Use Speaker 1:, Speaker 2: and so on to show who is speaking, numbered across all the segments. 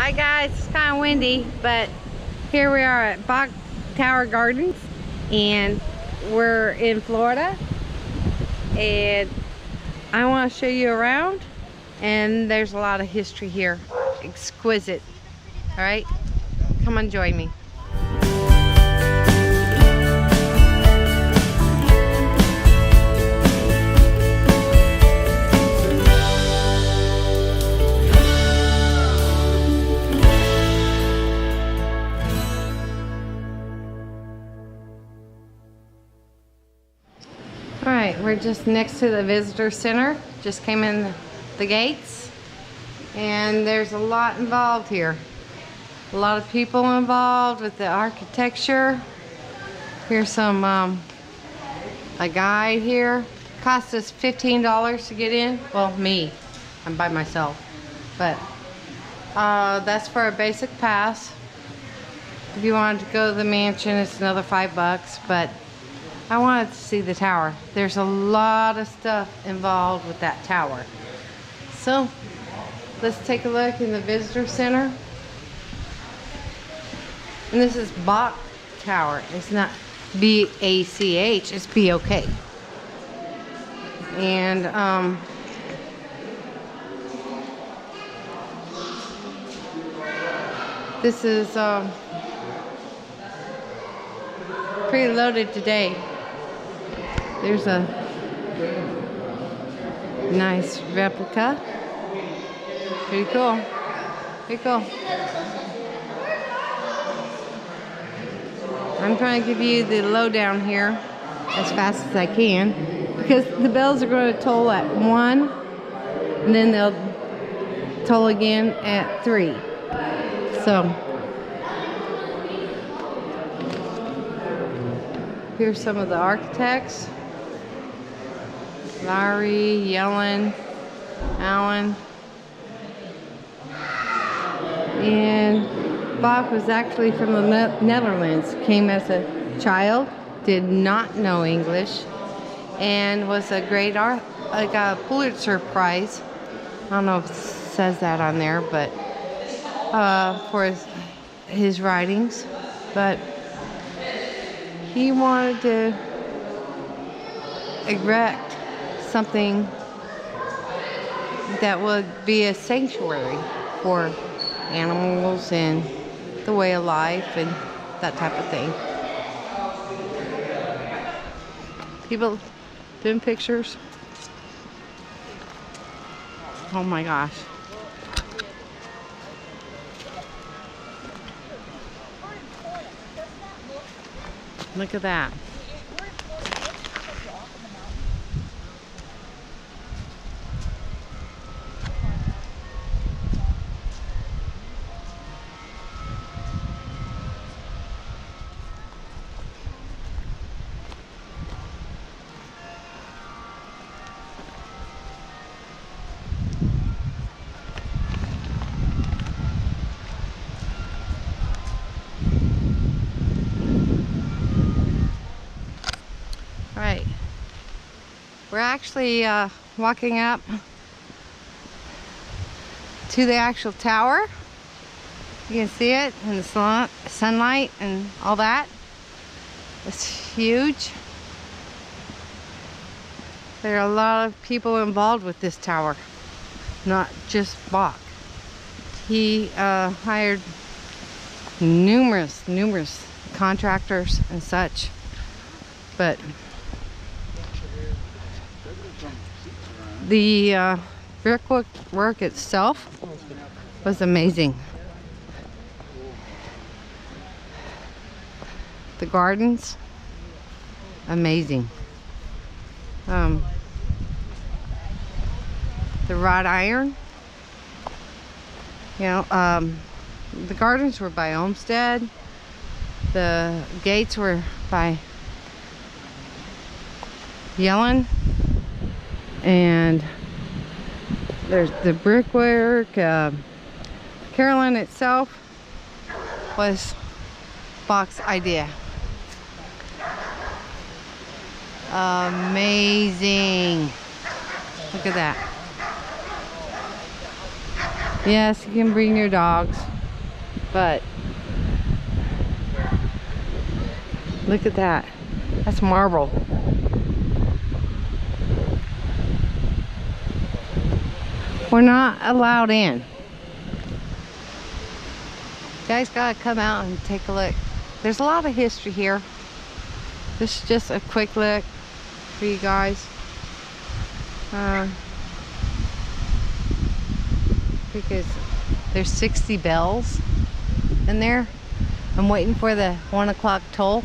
Speaker 1: Hi guys, it's kind of windy, but here we are at Bok Tower Gardens and we're in Florida, and I want to show you around, and there's a lot of history here. Exquisite. All right, come on, join me. Alright, we're just next to the visitor center. Just came in the gates, and there's a lot involved here. A lot of people involved with the architecture. Here's some a guide here. Cost us $15 to get in. Well, me, I'm by myself, but that's for a basic pass. If you wanted to go to the mansion, it's another $5, but I wanted to see the tower. There's a lot of stuff involved with that tower. So let's take a look in the visitor center. And this is Bok Tower. It's not B-A-C-H, it's B-O-K. And this is pretty loaded today. There's a nice replica. Pretty cool. Pretty cool. I'm trying to give you the lowdown here as fast as I can, because the bells are going to toll at 1, and then they'll toll again at 3. So here's some of the architects. Lowry, Yellen, Allen. And Bok was actually from the Netherlands. Came as a child, did not know English, and was a great art, like a Pulitzer Prize. I don't know if it says that on there, but for his writings. But he wanted to erect something that would be a sanctuary for animals and the way of life and that type of thing. People doing pictures. Oh my gosh. Look at that. Right, we're actually walking up to the actual tower. You can see it in the sunlight and all that. It's huge. There are a lot of people involved with this tower, not just Bok. He hired numerous contractors and such, but the brickwork itself was amazing. The gardens, amazing. The wrought iron, you know, the gardens were by Olmsted. The gates were by Yellen. And there's the brickwork. Carillon itself was Bok's idea. Amazing. Look at that. Yes, you can bring your dogs, but look at that. That's marble. We're not allowed in. You guys gotta come out and take a look. There's a lot of history here. This is just a quick look for you guys. Because there's 60 bells in there. I'm waiting for the 1 o'clock toll.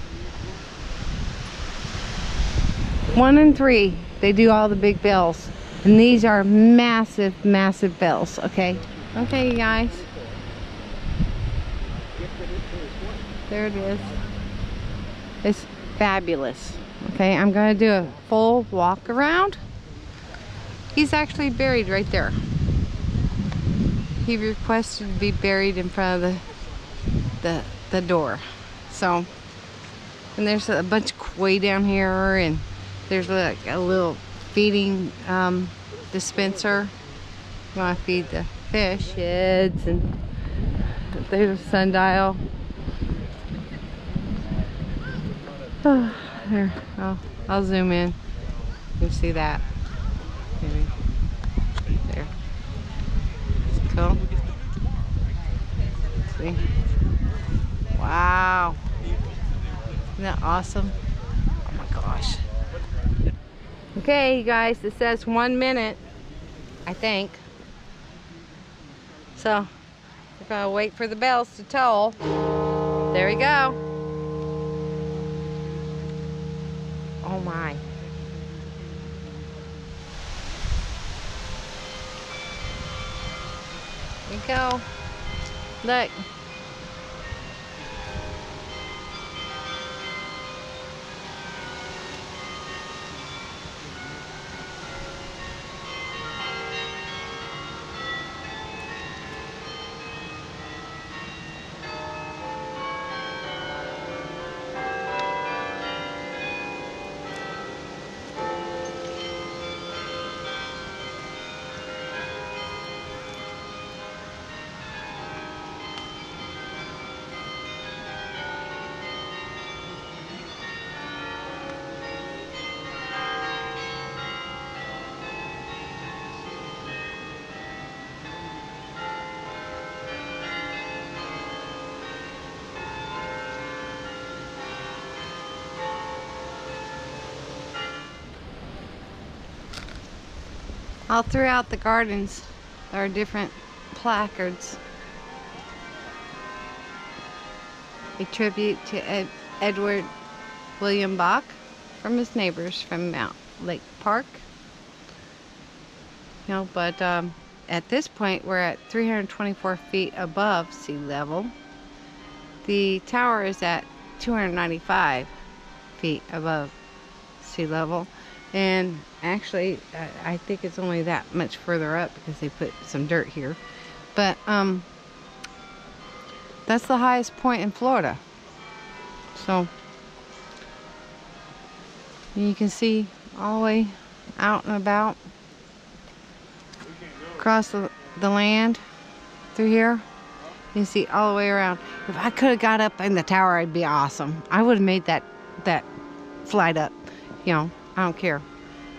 Speaker 1: 1 and 3, they do all the big bells. And these are massive, massive bells, okay? Okay, you guys. There it is. It's fabulous. Okay, I'm gonna do a full walk around. He's actually buried right there. He requested to be buried in front of the door. So, and there's a bunch of koi down here, and there's like a little feeding dispenser. You want to feed the fish heads, and there's a sundial. Oh, there. I'll zoom in. You can see that. Maybe. There. Cool. See? Wow. Isn't that awesome? Oh my gosh. Okay, you guys, it says 1 minute, I think. So, we're gonna wait for the bells to toll. There we go. Oh my. There you go. Look. All throughout the gardens, there are different placards. A tribute to Edward William Bok from his neighbors from Mount Lake Park. You know, but at this point, we're at 324 feet above sea level. The tower is at 295 feet above sea level. And actually, I think it's only that much further up because they put some dirt here. But that's the highest point in Florida. So you can see all the way out and about across the land through here. You can see all the way around. If I could have got up in the tower, it'd be awesome. I would have made that flight up, you know. I don't care.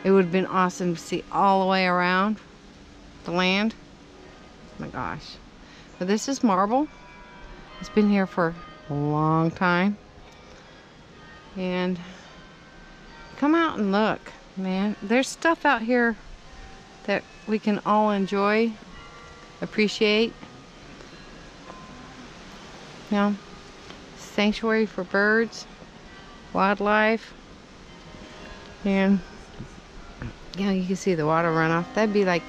Speaker 1: It would have been awesome to see all the way around the land. Oh my gosh. But this is marble. It's been here for a long time. And come out and look, man. There's stuff out here that we can all enjoy, appreciate. You know, sanctuary for birds, wildlife. And you know, you can see the water runoff. That'd be like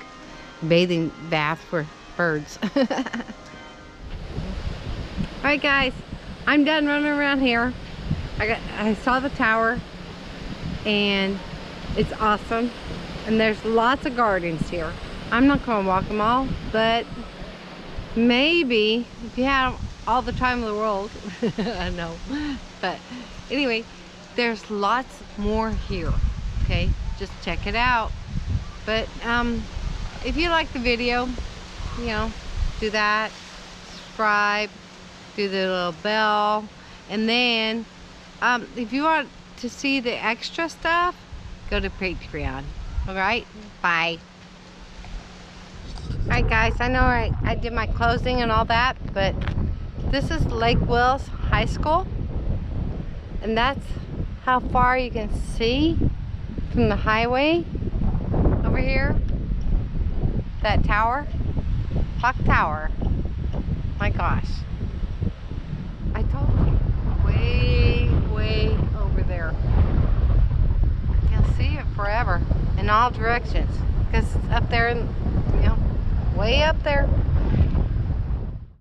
Speaker 1: a bathing bath for birds. Alright guys, I'm done running around here. I saw the tower and it's awesome. And there's lots of gardens here. I'm not gonna walk them all, but maybe if you have all the time in the world. I know. But anyway, there's lots more here. Okay, just check it out. But if you like the video, you know, do that, subscribe, do the little bell, and then if you want to see the extra stuff, go to Patreon. Alright, bye. Alright guys, I know I did my closing and all that, but this is Lake Wills High School, and that's how far you can see from the highway over here. That tower, Bok Tower. My gosh, I told you, way over there. You'll see it forever in all directions because it's up there, you know, way up there.